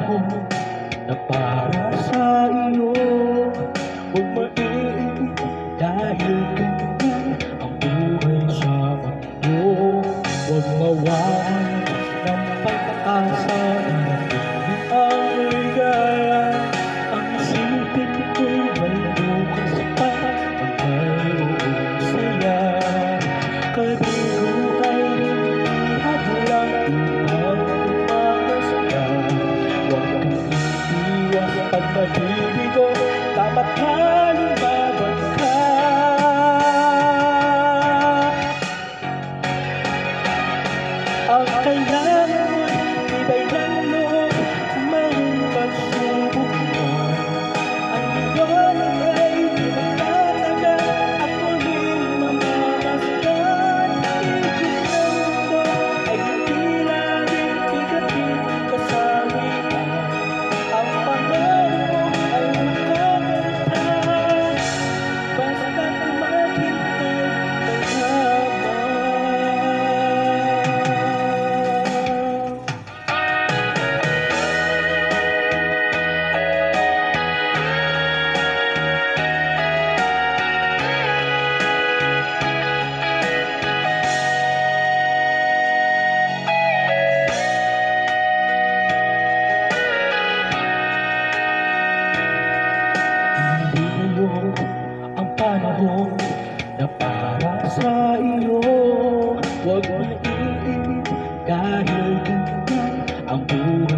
panahon na para sa iyo. Huwag maiinip dahil ganyan ang buhay sa mundo. Huwag mawalan ng pag-asa na natin ang ligaya. Ang isipin ko'y may bukas pa ang mayroong saya. Kanino tayo hindi hadlang upang umakasaya. Huwag kang iiwas pag nabibigo, dapat na lumaban ka. Ang kailangan mo'y iba'y ng loob, mayroong pagsubok mo. Ang liwanag ay di magtatagal at muling mamamasdan. Ikot ng mundo ay hindi laging bigatin kasawian. Ang pangarap mo ay makakamtan, basta't maghintay ng habang. Hindi ngayon ang panahon na para sa iyo. Huwag maiinip dahil ganyan ang buhay